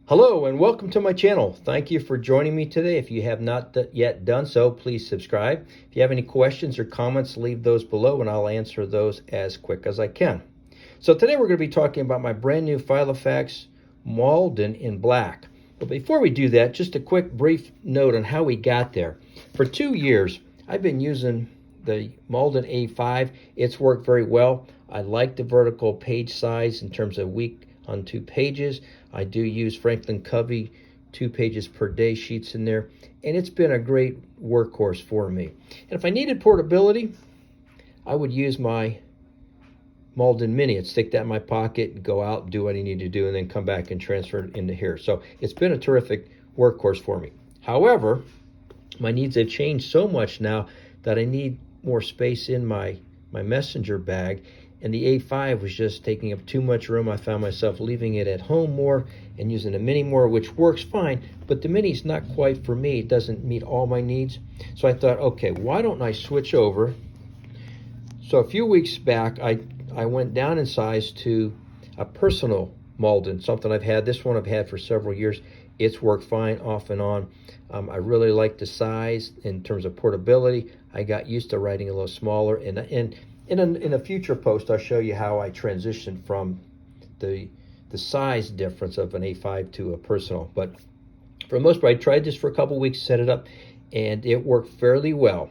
Hello and welcome to my channel. Thank you for joining me today. If you have not yet done so, please subscribe. If you have any questions or comments, leave those below and I'll answer those as quick as I can. So today we're going to be talking about my brand new Filofax Malden in black. But before we do that, just a quick brief note on how we got there. For 2 years, I've been using the Malden A5. It's worked very well. I like the vertical page size in terms of week on 2 pages. I do use Franklin Covey 2 pages per day sheets in there, and it's been a great workhorse for me. And if I needed portability, I would use my Malden Mini. I'd stick that in my pocket and go out and do what I need to do and then come back and transfer it into here. So it's been a terrific workhorse for me. However, my needs have changed so much now that I need more space in my messenger bag, and the A5 was just taking up too much room. I found myself leaving it at home more and using the Mini more, which works fine, but the Mini's not quite for me. It doesn't meet all my needs. So I thought, okay, why don't I switch over? So a few weeks back, I went down in size to a personal Malden, something I've had. This one I've had for several years. It's worked fine off and on. I really like the size in terms of portability. I got used to writing a little smaller, and in a future post, I'll show you how I transitioned from the size difference of an A5 to a personal. But for the most part, I tried this for a couple weeks, set it up, and it worked fairly well.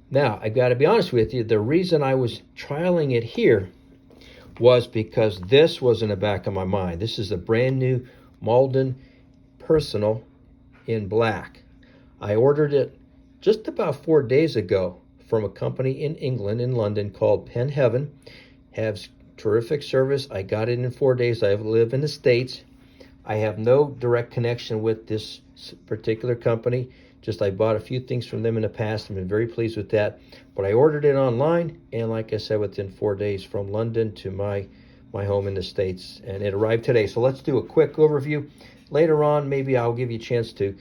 Now, I got to be honest with you, the reason I was trialing it here was because this was in the back of my mind. This is a brand new Malden Personal in black. I ordered it just about 4 days ago from a company in England, in London, called Pen Heaven. Has terrific service. I got it in 4 days. I live in the States. I have no direct connection with this particular company. Just I bought a few things from them in the past. I've been very pleased with that. But I ordered it online, and like I said, within 4 days from London to my home in the States, and it arrived today. So let's do a quick overview. Later on, maybe I'll give you a chance to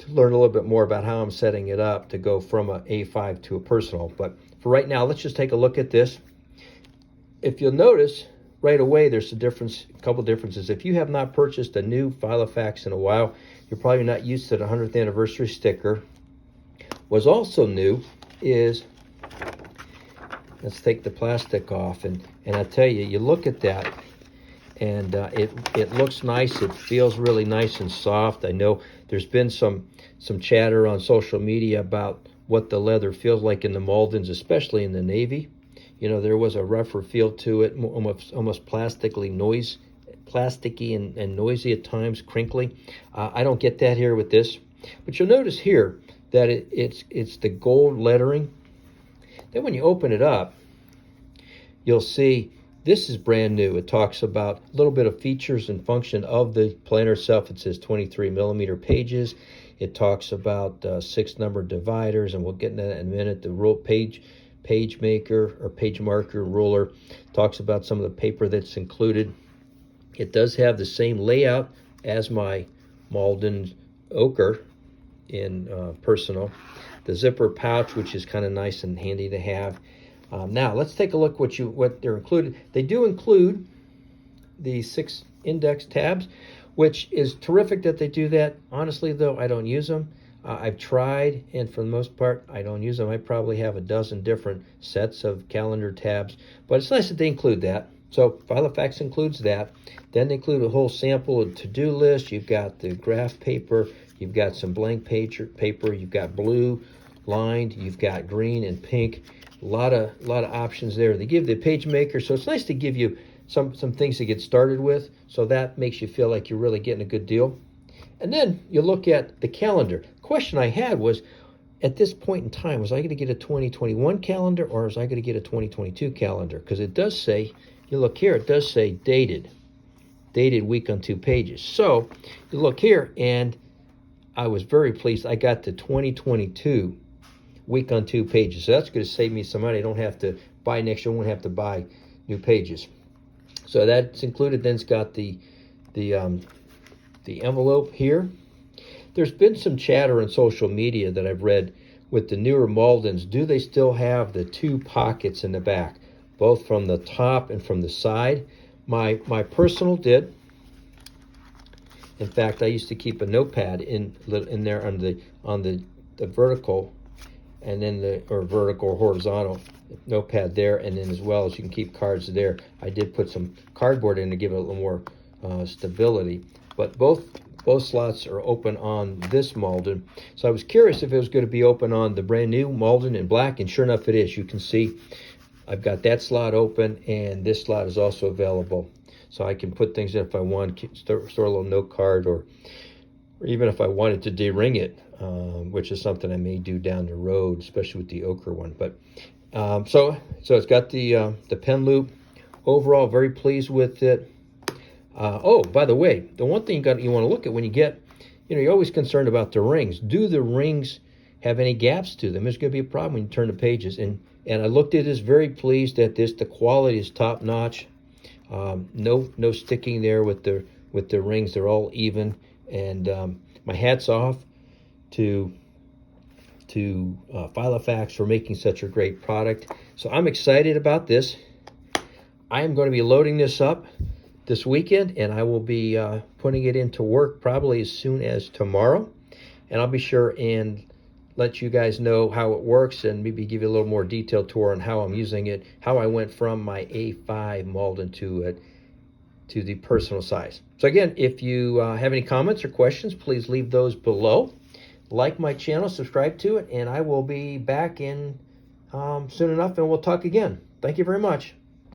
learn a little bit more about how I'm setting it up to go from an A5 to a personal. But for right now, let's just take a look at this. If you'll notice right away, there's a couple differences. If you have not purchased a new Filofax in a while, you're probably not used to the 100th anniversary sticker. What's also new is, let's take the plastic off, and I tell you, you look at that, and it looks nice. It feels really nice and soft. I know there's been some chatter on social media about what the leather feels like in the Maldens, especially in the navy. You know, there was a rougher feel to it, almost plasticky and noisy at times, crinkly. I don't get that here with this. But you'll notice here that it's the gold lettering. Then when you open it up, you'll see this is brand new. It talks about a little bit of features and function of the planner itself. It says 23 millimeter pages. It talks about 6 number dividers, and we'll get into that in a minute. The rule page maker or page marker ruler talks about some of the paper that's included. It does have the same layout as my Malden Ochre in personal. The zipper pouch, which is kind of nice and handy to have. Now let's take a look what they're included. They do include the 6 index tabs, which is terrific that they do that. Honestly, though, I don't use them. I've tried, and for the most part, I don't use them. I probably have a dozen different sets of calendar tabs, but it's nice that they include that. So Filofax includes that. Then they include a whole sample of to-do list. You've got the graph paper. You've got some blank paper. You've got blue lined. You've got green and pink. A lot of options there. They give the page maker, so it's nice to give you some things to get started with, so that makes you feel like you're really getting a good deal. And then you look at the calendar. The question I had was, at this point in time, was I going to get a 2021 calendar, or was I going to get a 2022 calendar? Because it does say, you look here, it does say dated week on 2 pages. So you look here, and I was very pleased. I got the 2022 week on 2 pages. So that's going to save me some money. I don't have to buy next year. I won't have to buy new pages. So that's included. Then it's got the envelope here. There's been some chatter on social media that I've read with the newer Maldens. Do they still have the 2 pockets in the back, both from the top and from the side? My personal did. In fact, I used to keep a notepad in there on the vertical, and then vertical or horizontal notepad there, and then as well as you can keep cards there. I did put some cardboard in to give it a little more stability, but both slots are open on this Malden. So I was curious if it was going to be open on the brand new Malden in black, and sure enough it is. You can see I've got that slot open, and this slot is also available. So I can put things in if I want, store a little note card, or even if I wanted to de-ring it, which is something I may do down the road, especially with the ochre one. But so it's got the pen loop. Overall, very pleased with it. Oh, by the way, the one thing you want to look at when you get, you're always concerned about the rings. Do the rings have any gaps to them? There's going to be a problem when you turn the pages. And I looked at this, very pleased at this. The quality is top notch. No sticking there with the rings. They're all even. And my hat's off to Filofax for making such a great product. So I'm excited about this. I am going to be loading this up this weekend, and I will be putting it into work probably as soon as tomorrow. And I'll be sure and let you guys know how it works, and maybe give you a little more detailed tour on how I'm using it, how I went from my A5 Malden to the personal size. So again, if you have any comments or questions, please leave those below. Like my channel, subscribe to it, and I will be back in soon enough, and we'll talk again. Thank you very much.